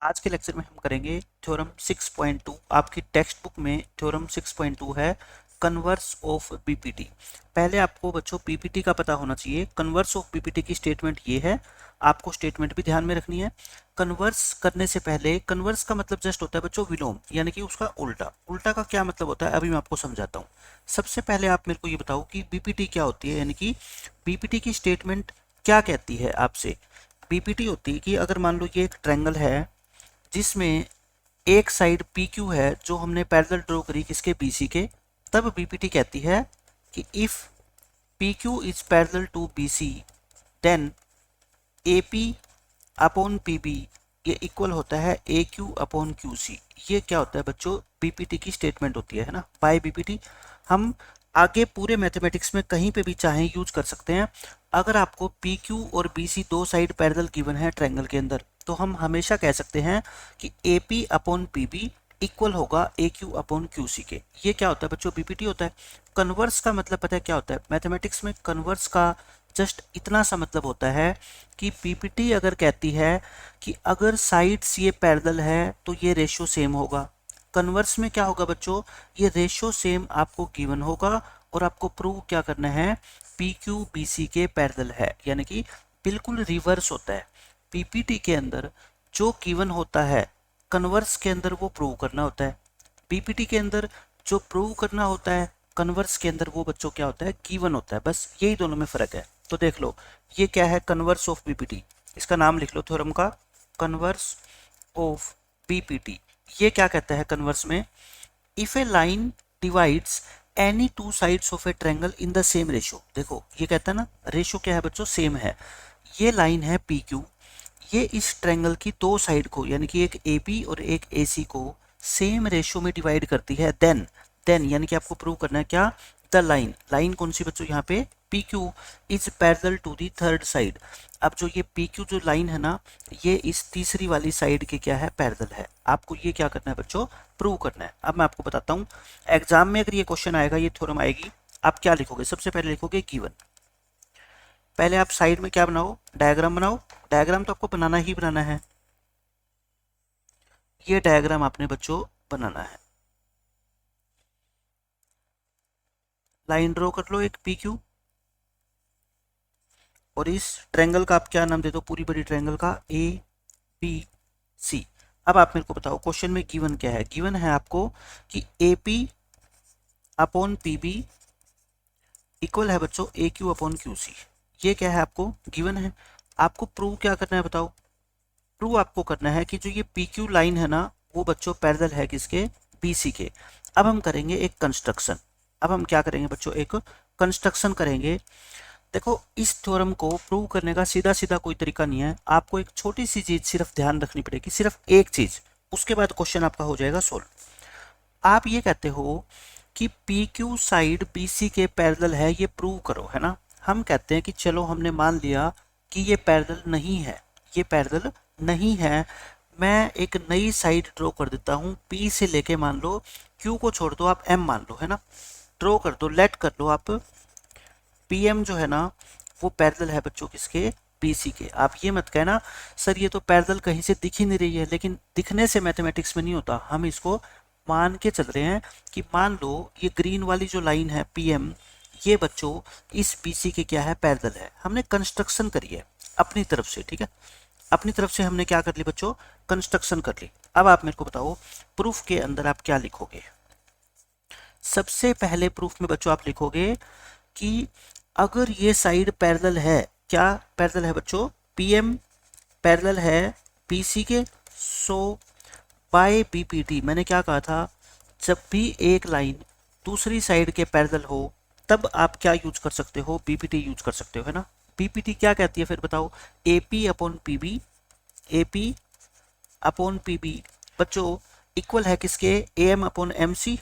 आज के लेक्चर में हम करेंगे थ्योरम 6.2। आपकी टेक्स्ट बुक में थ्योरम 6.2 है, कन्वर्स ऑफ बीपीटी। पहले आपको बच्चों बीपीटी का पता होना चाहिए। कन्वर्स ऑफ बीपीटी की स्टेटमेंट ये है, आपको स्टेटमेंट भी ध्यान में रखनी है। कन्वर्स करने से पहले, कन्वर्स का मतलब जस्ट होता है बच्चों विलोम, यानी कि उसका उल्टा। उल्टा का क्या मतलब होता है अभी मैं आपको समझाता हूँ। सबसे पहले आप मेरे को ये बताओ कि बीपीटी क्या होती है, यानी कि बीपीटी की स्टेटमेंट क्या कहती है आपसे। बीपीटी होती है कि अगर मान लो ये एक ट्रायंगल है जिसमें एक साइड पी क्यू है जो हमने पैरेलल ड्रॉ करी किसके बीसी के, तब बीपीटी कहती है कि if P Q is parallel to BC then A P upon P B ये इक्वल होता है A Q upon Q C. ये क्या होता है बच्चों, बीपीटी की स्टेटमेंट होती है ना। बाय बीपीटी हम आगे पूरे मैथमेटिक्स में कहीं पे भी चाहें यूज कर सकते हैं। अगर आपको पी क्यू और बी सी दो साइड पैरेलल गिवन है ट्रायंगल के अंदर, तो हम हमेशा कह सकते हैं कि A P upon P B equal होगा A Q upon Q C के। ये क्या होता है बच्चों, बीपीटी होता है। कन्वर्स का मतलब पता है क्या होता है मैथमेटिक्स में? कन्वर्स का जस्ट इतना सा मतलब होता है कि पीपीटी अगर कहती है कि अगर साइड्स ये पैरेलल है तो ये रेशियो सेम होगा। कन्वर्स में क्या होगा बच्चों, ये रेशियो सेम आपको गिवन होगा और आपको प्रूव क्या करना है, पी क्यू बी सी के पैरेलल है, यानी कि बिल्कुल रिवर्स होता है। पीपीटी के अंदर जो गिवन होता है कन्वर्स के अंदर वो प्रूव करना होता है। पीपीटी के अंदर जो प्रूव करना होता है कन्वर्स के अंदर वो बच्चों क्या होता है, गिवन होता है। बस यही दोनों में फर्क है। तो देख लो ये क्या है, कन्वर्स ऑफ बीपीटी। इसका नाम लिख लो थ्योरम का, कन्वर्स ऑफ बीपीटी। ये क्या कहता है कन्वर्स में, if A line divides any two sides of A triangle in the same ratio. देखो ये कहता है ना, रेशियो क्या है बच्चों, सेम है। ये लाइन है पी क्यू, ये इस ट्रायंगल की दो साइड को यानी कि एक ए बी और एक ए सी को सेम रेशियो में डिवाइड करती है। देन यानी कि आपको प्रूव करना है क्या, द लाइन, लाइन कौन सी बच्चों यहाँ पे, P Q is parallel to the third side. अब जो ये पी क्यू जो लाइन है ना, ये इस तीसरी वाली साइड के क्या है, पैरेलल है। आपको ये क्या करना है बच्चों, प्रूव करना है। अब मैं आपको बताता हूँ, एग्जाम में अगर ये क्वेश्चन आएगा, ये थ्योरम आएगी, आप क्या लिखोगे, सबसे पहले लिखोगे गिवन। पहले आप साइड में क्या बनाओ, डायग्राम बनाओ। डायग्राम तो आपको बनाना ही बनाना है। ये डायग्राम आपने बच्चों बनाना है। लाइन ड्रॉ कर लो एक पी क्यू, और इस ट्रायंगल का आप क्या नाम दे दो, पूरी बड़ी ट्रायंगल का ए बी सी। अब आप मेरे को बताओ क्वेश्चन में गिवन क्या है। गिवन है आपको कि A P upon P B equal है बच्चों A Q upon Q C. ये क्या है आपको गिवन है। आपको प्रूव क्या करना है बताओ, प्रूव आपको करना है कि जो ये पी क्यू लाइन है ना, वो बच्चों पैरेलल है किसके, बी सी के। अब हम करेंगे एक कंस्ट्रक्शन। अब हम क्या करेंगे बच्चों, एक कंस्ट्रक्शन करेंगे। देखो इस थ्योरम को प्रूव करने का सीधा सीधा कोई तरीका नहीं है। आपको एक छोटी सी चीज सिर्फ ध्यान रखनी पड़ेगी, सिर्फ एक चीज, उसके बाद क्वेश्चन आपका हो जाएगा सोल्व। आप ये कहते हो कि P Q side B C के पैरेलल है, ये प्रूव करो, है ना। हम कहते हैं कि चलो हमने मान लिया कि ये पैरेलल नहीं है, ये पैरेलल नहीं है। मैं एक नई साइड ड्रॉ कर देता हूँ, पी से लेके मान लो क्यू को छोड़ दो, आप एम मान लो, है ना। ड्रॉ कर दो, लेट कर लो आप, पी एम जो है ना वो पैरेलल है बच्चों किसके, बीसी के। आप ये मत कहना सर ये तो पैरेलल कहीं से दिख ही नहीं रही है, लेकिन दिखने से मैथमेटिक्स में नहीं होता। हम इसको मान के चल रहे हैं कि मान लो ये ग्रीन वाली जो लाइन है पीएम, ये बच्चों इस बीसी के क्या है, पैरेलल है। हमने कंस्ट्रक्शन करी है अपनी तरफ से, ठीक है। अपनी तरफ से हमने क्या कर ली बच्चों, कंस्ट्रक्शन कर ली। अब आप मेरे को बताओ प्रूफ के अंदर आप क्या लिखोगे। सबसे पहले प्रूफ में बच्चों आप लिखोगे कि अगर ये साइड पैरेलल है, क्या पैरेलल है बच्चों, पीएम पैरेलल है पीसी के, सो बाय बीपीटी। मैंने क्या कहा था, जब भी एक लाइन दूसरी साइड के पैरेलल हो तब आप क्या यूज कर सकते हो, बीपीटी यूज कर सकते हो, है ना। बीपीटी क्या कहती है फिर बताओ, AP upon PB, AP upon PB बच्चों इक्वल है किसके, M upon MC,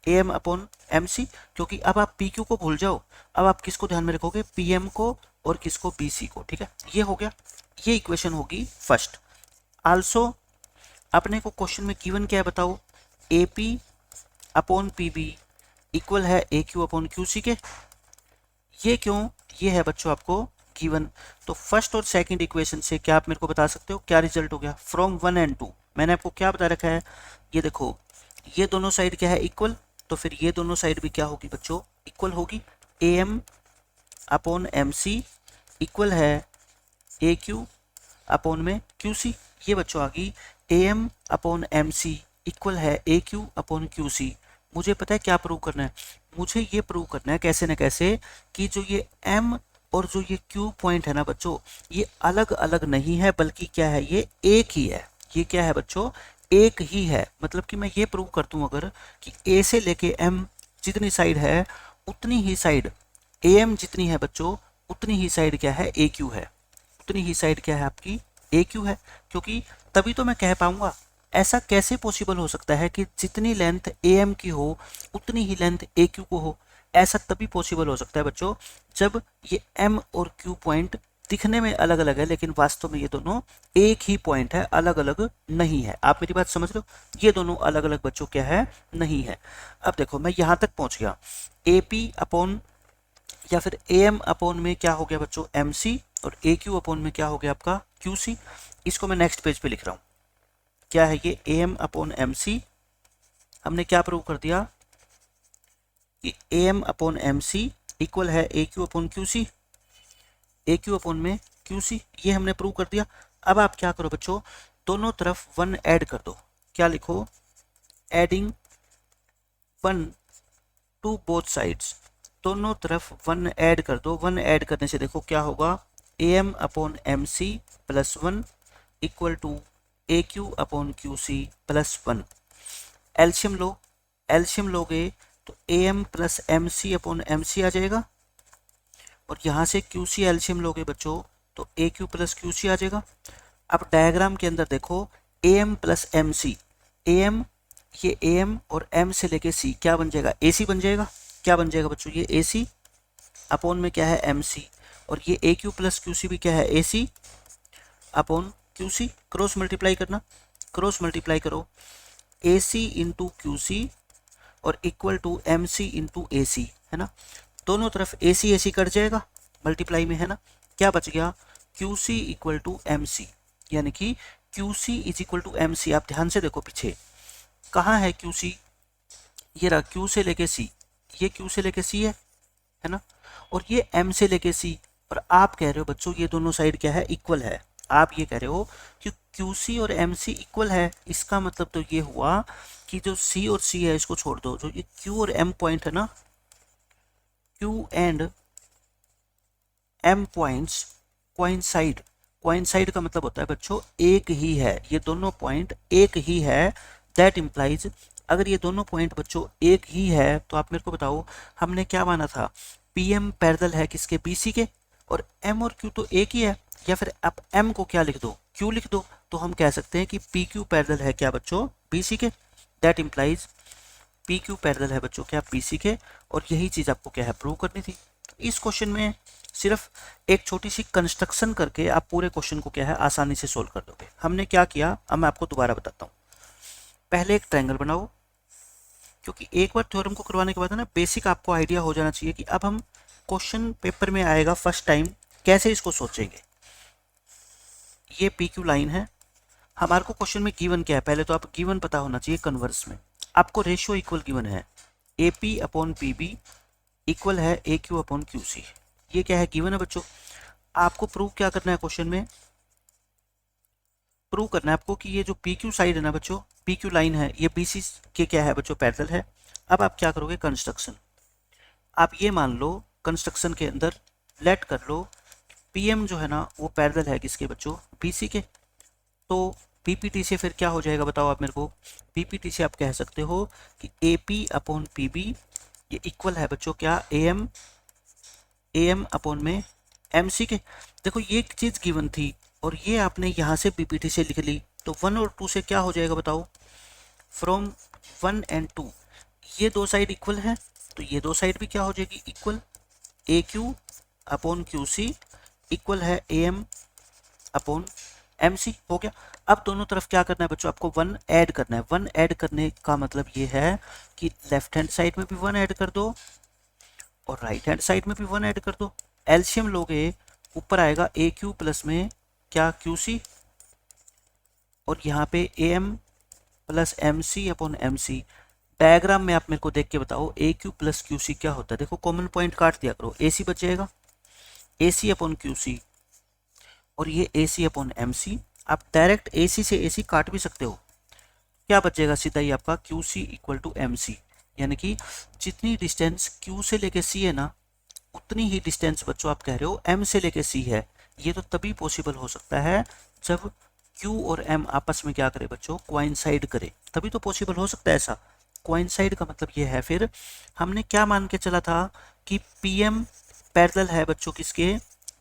M upon M C. क्योंकि अब आप पी क्यू को भूल जाओ, अब आप किसको ध्यान में रखोगे, पी एम को और किसको, बी सी को, ठीक है। ये हो गया, ये इक्वेशन होगी फर्स्ट। आल्सो अपने को क्वेश्चन में गिवन क्या है बताओ, A P upon P B equal है A Q upon Q C के। ये क्यों, ये है बच्चों आपको गिवन। तो फर्स्ट और सेकंड इक्वेशन से क्या आप मेरे को बता सकते हो क्या रिजल्ट हो गया? फ्रॉम 1 एंड 2 मैंने आपको क्या बता रखा है, ये देखो ये दोनों साइड क्या है इक्वल, तो फिर ये दोनों साइड भी क्या होगी बच्चों इक्वल होगी। am अपॉन mc इक्वल है aq अपॉन में qc। ये बच्चों आ गई am अपॉन mc इक्वल है aq अपॉन qc। मुझे पता है क्या प्रूव करना है, मुझे ये प्रूव करना है कैसे न कैसे कि जो ये m और जो ये q पॉइंट है ना बच्चों ये अलग अलग नहीं है बल्कि क्या है ये एक ही है। ये क्या है बच्चों एक ही है। मतलब कि मैं ये प्रूव कर दूं अगर कि a से लेके m जितनी साइड है उतनी ही साइड am जितनी है बच्चों उतनी ही साइड क्या है aq है, उतनी ही साइड क्या है आपकी aq है। क्योंकि तभी तो मैं कह पाऊंगा। ऐसा कैसे पॉसिबल हो सकता है कि जितनी लेंथ am की हो उतनी ही लेंथ aq को हो? ऐसा तभी पॉसिबल हो सकता है बच्चों जब ये m और q पॉइंट दिखने में अलग अलग है लेकिन वास्तव में ये दोनों एक ही पॉइंट है, अलग अलग नहीं है। आप मेरी बात समझ रहे हो? ये दोनों अलग अलग बच्चों क्या है नहीं है। अब देखो मैं यहां तक पहुंच गया, AP अपॉन या फिर AM अपॉन में क्या हो गया बच्चों MC और AQ अपॉन में क्या हो गया आपका QC। इसको मैं नेक्स्ट पेज पे लिख रहा हूं, क्या है ये AM अपॉन MC। हमने क्या प्रूव कर दिया कि AM अपॉन MC इक्वल है AQ upon QC, AQ upon में QC, ये हमने प्रूव कर दिया। अब आप क्या करो बच्चों दोनों तरफ 1 ऐड कर दो। क्या लिखो? Adding 1 to both sides. दोनों तरफ 1 ऐड कर दो। 1 ऐड करने से देखो क्या होगा AM upon MC plus 1 equal to AQ upon QC plus 1। LCM लो, एल्शियम लोगे तो AM plus MC upon MC आ जाएगा और यहाँ से QC एल्शियम लोगे बच्चों तो AQ प्लस QC आ जाएगा। अब डायग्राम के अंदर देखो AM प्लस MC, AM ये AM और M से लेके C क्या बन जाएगा AC बन जाएगा। क्या बन जाएगा बच्चों ये AC अपॉन में क्या है MC और ये AQ प्लस QC भी क्या है AC upon QC। Cross multiply करना, क्रॉस मल्टीप्लाई करो AC इंटू QC और equal to MC into AC है ना। दोनों तरफ AC AC कट जाएगा मल्टीप्लाई में है ना। क्या बच गया QC इक्वल टू MC, यानी कि QC is equal to MC। आप ध्यान से देखो पीछे कहाँ है QC, ये रहा Q से लेके C, ये Q से लेके C है ना, और ये M से लेके C। और आप कह रहे हो बच्चों ये दोनों साइड क्या है इक्वल है। आप ये कह रहे हो कि QC और MC इक्वल है, इसका मतलब तो ये हुआ कि जो C और C है इसको छोड़ दो, जो ये Q और M पॉइंट है ना, Q and M points coincide. Coincide का मतलब होता है बच्चों एक ही है, ये दोनों पॉइंट एक ही है। दैट इम्प्लाइज अगर ये दोनों पॉइंट बच्चों एक ही है तो आप मेरे को बताओ हमने क्या माना था PM पैरेलल है किसके BC के, और M और Q तो एक ही है। या फिर आप M को क्या लिख दो Q लिख दो, तो हम कह सकते हैं कि PQ पैरेलल है क्या बच्चों BC के। दैट इम्प्लाइज PQ पैरेलल है बच्चों क्या BC के, और यही चीज आपको क्या है प्रूव करनी थी। इस क्वेश्चन में सिर्फ एक छोटी सी कंस्ट्रक्शन करके आप पूरे क्वेश्चन को क्या है आसानी से सोल्व कर दोगे। हमने क्या किया अब मैं आपको दोबारा बताता हूँ। पहले एक ट्रायंगल बनाओ, क्योंकि एक बार थ्योरम को करवाने के बाद ना बेसिक आपको आइडिया हो जाना चाहिए कि अब हम क्वेश्चन पेपर में आएगा फर्स्ट टाइम कैसे इसको सोचेंगे। ये PQ लाइन है, हमारे को क्वेश्चन में गिवन क्या है, पहले तो आप गिवन पता होना चाहिए। कन्वर्स में आपको रेशियो इक्वल गिवन है AP अपॉन PB इक्वल है AQ अपॉन QC। ये क्या है गिवन है बच्चों। आपको प्रूव क्या करना है क्वेश्चन में, प्रूव करना है आपको कि ये जो PQ साइड है ना बच्चों, PQ लाइन है ये BC के क्या है बच्चों पैरेलल है। अब आप क्या करोगे कंस्ट्रक्शन, आप ये मान लो कंस्ट्रक्शन के अंदर लेट कर लो PM जो है ना वो पैरेलल है किसके बच्चों BC के। तो PPT से फिर क्या हो जाएगा बताओ आप मेरे को। PPT से आप कह सकते हो कि AP अपॉन PB ये इक्वल है बच्चों क्या AM अपॉन में MC के। देखो ये एक चीज गिवन थी और ये आपने यहाँ से PPT से लिख ली, तो 1 और 2 से क्या हो जाएगा बताओ। फ्रॉम 1 एंड 2 ये दो साइड इक्वल है तो ये दो साइड भी क्या हो जाएगी equal. AQ upon QC equal है AM अपॉन MC हो गया। अब दोनों तरफ क्या करना है बच्चों, आपको 1 ऐड करना है। 1 ऐड करने का मतलब ये है कि लेफ्ट हैंड साइड में भी 1 ऐड कर दो और राइट हैंड साइड में भी 1 ऐड कर दो। एलसीएम लोगे ऊपर आएगा ए क्यू प्लस में क्या क्यू सी, और यहाँ पे A M plus M C upon M C. Diagram में आप मेरे को देख के बताओ A Q plus Q C क्या होता है। देखो कॉमन पॉइंट काट दिया करो, ए सी बच जाएगा, ए सी अपॉन क्यू सी, और ये ए सी अपॉन एम सी। आप डायरेक्ट ए सी से ए सी काट भी सकते हो, क्या बचेगा सीधा ही आपका Q C equal to M C. यानी कि जितनी डिस्टेंस क्यू से लेके सी है ना, उतनी ही डिस्टेंस बच्चों आप कह रहे हो एम से लेके सी है। ये तो तभी पॉसिबल हो सकता है जब क्यू और एम आपस में क्या करे बच्चों, कोइंसाइड करे, तभी तो पॉसिबल हो सकता है ऐसा। कोइंसाइड का मतलब ये है, फिर हमने क्या मान के चला था कि पी एम पैरेलल है बच्चों किसके,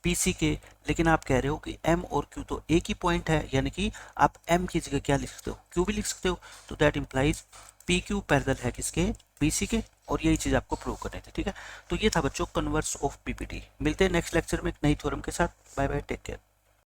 बी सी के, लेकिन आप कह रहे हो कि एम और क्यू तो एक ही पॉइंट है, यानी कि आप एम की जगह क्या लिख सकते हो, क्यू भी लिख सकते हो। तो that implies P Q parallel है किसके, बी सी के, और यही चीज़ आपको प्रूव करनी थी। ठीक है, तो ये था बच्चों कन्वर्स ऑफ पीपीटी। मिलते हैं नेक्स्ट लेक्चर में एक नई थ्योरम के साथ। Bye bye, take care.